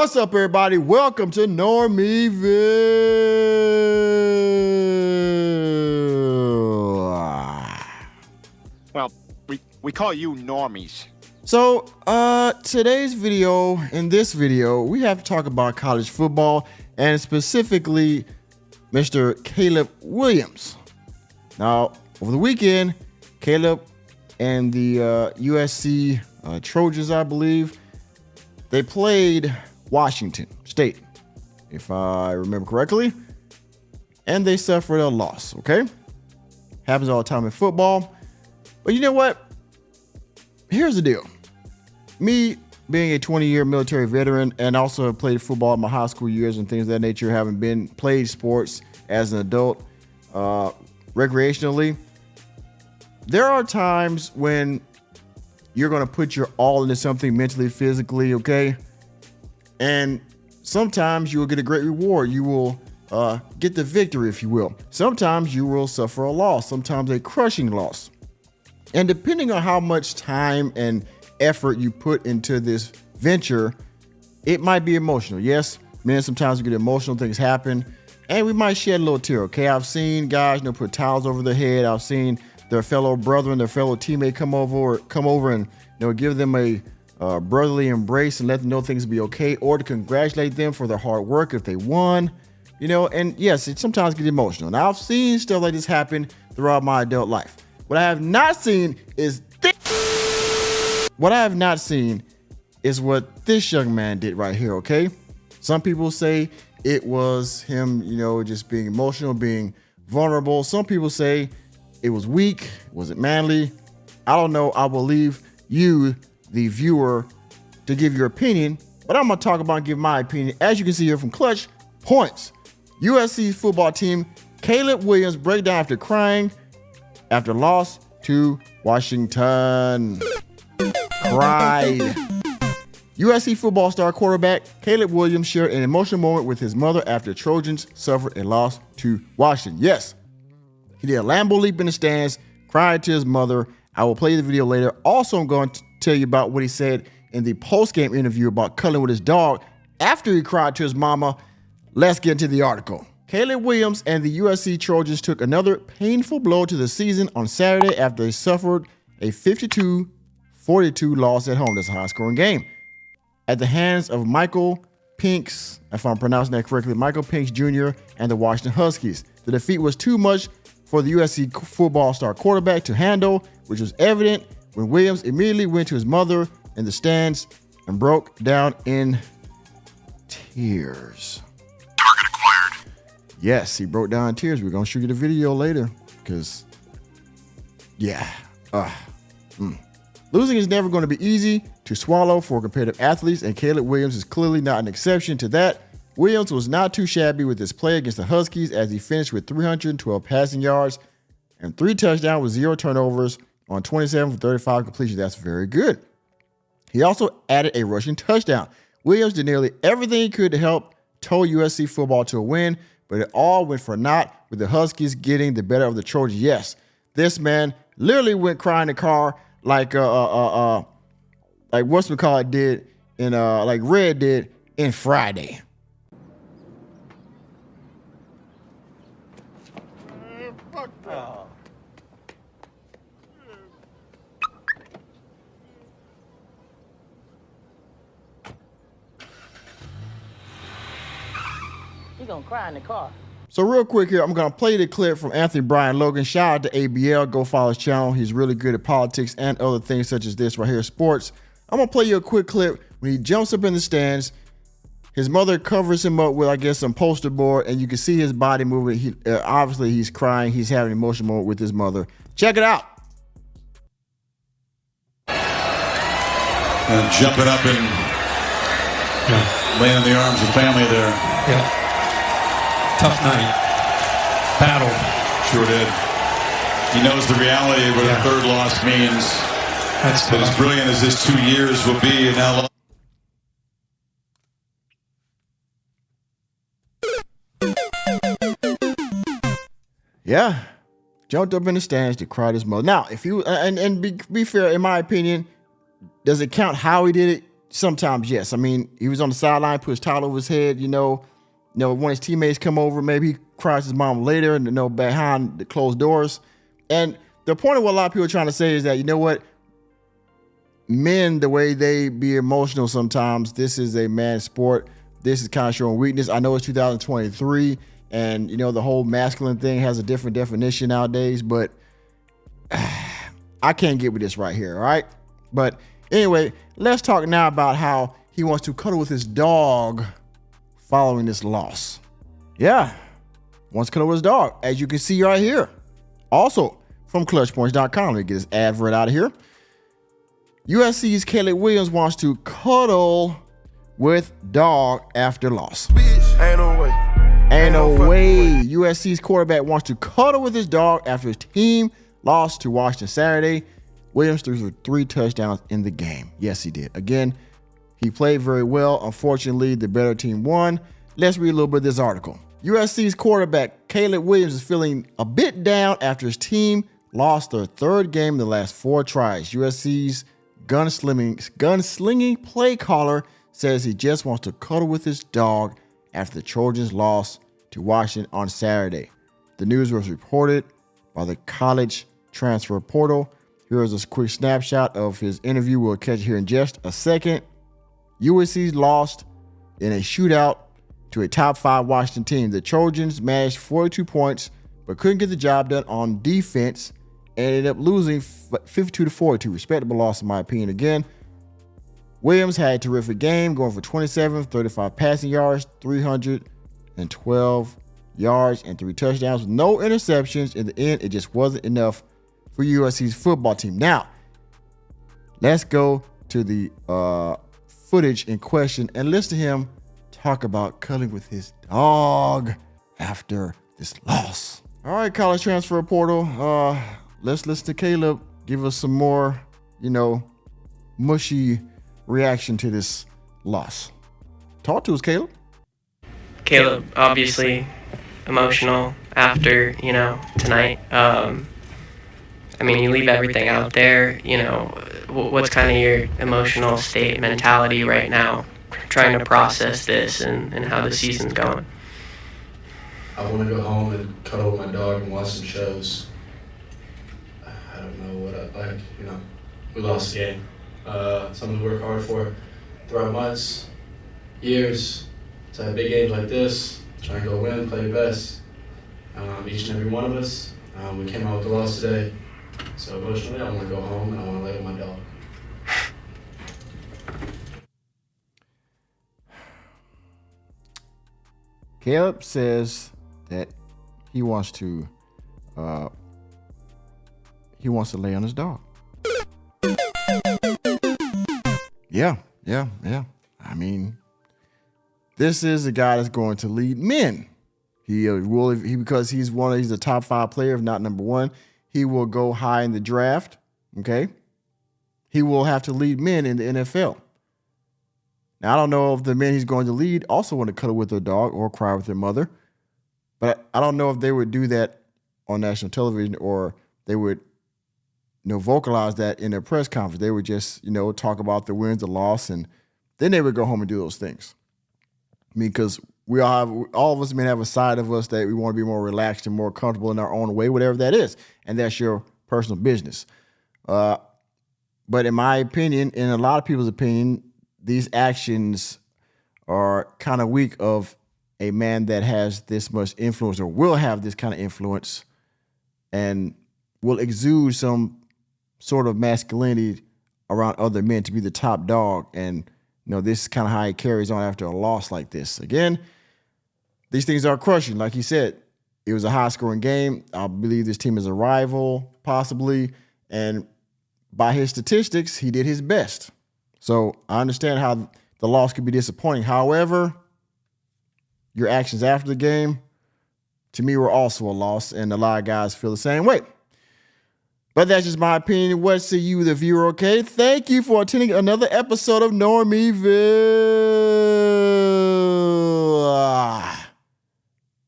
What's up, everybody? Welcome to Normieville. Well, we call you normies. So, today's video, in this video, we have to talk about college football and specifically Mr. Caleb Williams. Now, over the weekend, Caleb and the USC Trojans, I believe, they played Washington State, if I remember correctly, and they suffered a loss, okay? Happens all the time in football. But you know what? Here's the deal. Me being a 20-year military veteran and also have played football in my high school years and things of that nature, having played sports as an adult recreationally, there are times when you're going to put your all into something mentally, physically, okay? And sometimes you will get a great reward. You will get the victory, if you will. Sometimes you will suffer a loss, sometimes a crushing loss. And depending on how much time and effort you put into this venture, it might be emotional. Yes, men, sometimes we get emotional, things happen, and we might shed a little tear, okay? I've seen guys, put towels over their head. I've seen their fellow brother and their fellow teammate come over and give them a brotherly embrace and let them know things will be okay, or to congratulate them for their hard work if they won, and yes, it sometimes gets emotional. Now, I've seen stuff like this happen throughout my adult life. What I have not seen is what this young man did right here, okay? Some people say it was him, just being emotional, being vulnerable. Some people say it was weak, was it manly? I don't know. I will leave you, the viewer, to give your opinion, but I'm gonna talk about and give my opinion. As you can see here from Clutch Points, USC's football team, Caleb Williams breakdown after crying after loss to Washington. Cried. USC football star quarterback Caleb Williams shared an emotional moment with his mother after Trojans suffered a loss to Washington. Yes, he did a Lambeau leap in the stands, cried to his mother. I will play the video later. Also, I'm going to tell you about what he said in the post-game interview about cuddling with his dog after he cried to his mama. Let's get into the article. Caleb Williams and the USC Trojans took another painful blow to the season on Saturday after they suffered a 52-42 loss at home. That's a high-scoring game. At the hands of Michael Penix, if I'm pronouncing that correctly, Michael Penix Jr. and the Washington Huskies. The defeat was too much for the USC football star quarterback to handle, which was evident when Williams immediately went to his mother in the stands and broke down in tears. Target acquired. Yes, he broke down in tears. We're going to show you the video later because, losing is never going to be easy to swallow for competitive athletes, and Caleb Williams is clearly not an exception to that. Williams was not too shabby with his play against the Huskies as he finished with 312 passing yards and 3 touchdowns with 0 turnovers on 27 for 35 completions. That's very good. He also added a rushing touchdown. Williams did nearly everything he could to help tow USC football to a win, but it all went for naught with the Huskies getting the better of the Trojans. Yes, this man literally went crying in the car like whatchamacallit did in like Red did in Friday. He gonna cry in the car. So real quick here, I'm gonna play the clip from Anthony Brian Logan. Shout out to ABL. Go follow his channel. He's really good at politics and other things such as this right here, sports. I'm gonna play you a quick clip when he jumps up in the stands. His mother covers him up with, I guess, some poster board, and you can see his body moving. He obviously he's crying. He's having an emotional moment with his mother. Check it out. And jumping up and laying in the arms of family there. Yeah. Tough night. Battle. Sure did. He knows the reality of what a third loss means. That's but as brilliant as this 2 years will be, and now Yeah, jumped up in the stands to cry to his mother. Now, if you and be fair, in my opinion, does it count how he did it? sometimes, yes. I mean, he was on the sideline, put his towel over his head, when his teammates come over, maybe he cries his mom later, and behind the closed doors. And the point of what a lot of people are trying to say is that, you know what? Men, the way they be emotional sometimes, this is a man's sport. This is kind of showing weakness. I know it's 2023, and, the whole masculine thing has a different definition nowadays, but I can't get with this right here, all right? But anyway, let's talk now about how he wants to cuddle with his dog following this loss. Yeah, wants to cuddle with his dog, as you can see right here. Also, from ClutchPoints.com, let me get this ad right out of here. USC's Caleb Williams wants to cuddle with dog after loss. Ain't no way. Ain't no way. USC's quarterback wants to cuddle with his dog after his team lost to Washington Saturday. Williams threw for 3 touchdowns in the game. Yes, he did. Again, he played very well. Unfortunately, the better team won. Let's read a little bit of this article. USC's quarterback Caleb Williams is feeling a bit down after his team lost their 3rd game in the last 4 tries. USC's gunslinging play caller says he just wants to cuddle with his dog after the Trojans lost to Washington on Saturday. The news was reported by the college transfer portal. Here is a quick snapshot of his interview. We'll catch it here in just a second. USC lost in a shootout to a top 5 Washington team. The Trojans managed 42 points, but couldn't get the job done on defense and ended up losing 52-42. Respectable loss, in my opinion. Again, Williams had a terrific game, going for 27, 35 passing yards, 312 yards, and 3 touchdowns with no interceptions. In the end, it just wasn't enough for USC's football team. Now, let's go to the footage in question and listen to him talk about cuddling with his dog after this loss. All right, college transfer portal. Let's listen to Caleb give us some more, mushy reaction to this loss. Talk to us, Caleb. Caleb, obviously emotional after, tonight. You leave everything out there, what's kind of your emotional state, mentality right now, trying to process this and how the season's going? I want to go home and cuddle with my dog and watch some shows. I don't know what I'd like, we lost the game. Something to work hard for throughout months, years, to have big games like this, try and go win, play your best. Each and every one of us, we came out with the loss today. So emotionally, I want to go home and I want to lay with my dog. Caleb says that he wants to lay on his dog. Yeah. This is a guy that's going to lead men. Because he's a top 5 player, if not number 1. He will go high in the draft. Okay. He will have to lead men in the NFL. Now, I don't know if the men he's going to lead also want to cuddle with their dog or cry with their mother, but I don't know if they would do that on national television or they would, vocalize that in their press conference. They would just, talk about the wins, the loss, and then they would go home and do those things. Because all of us men have a side of us that we want to be more relaxed and more comfortable in our own way, whatever that is, and that's your personal business. But in my opinion, in a lot of people's opinion, these actions are kind of weak of a man that has this much influence or will have this kind of influence and will exude some sort of masculinity around other men to be the top dog. And, this is kind of how he carries on after a loss like this. Again, these things are crushing. Like he said, it was a high-scoring game. I believe this team is a rival, possibly. And by his statistics, he did his best. So I understand how the loss could be disappointing. However, your actions after the game, to me, were also a loss, and a lot of guys feel the same way. But that's just my opinion. What say you, the viewer, okay? Thank you for attending another episode of Normieville.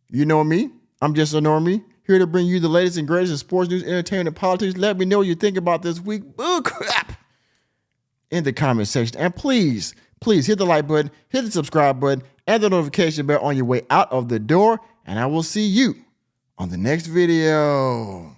You know me. I'm just a normie, here to bring you the latest and greatest in sports news, entertainment, and politics. Let me know what you think about this week. Boo crap. in the comment section. And please hit the like button, hit the subscribe button, and the notification bell on your way out of the door. And I will see you on the next video.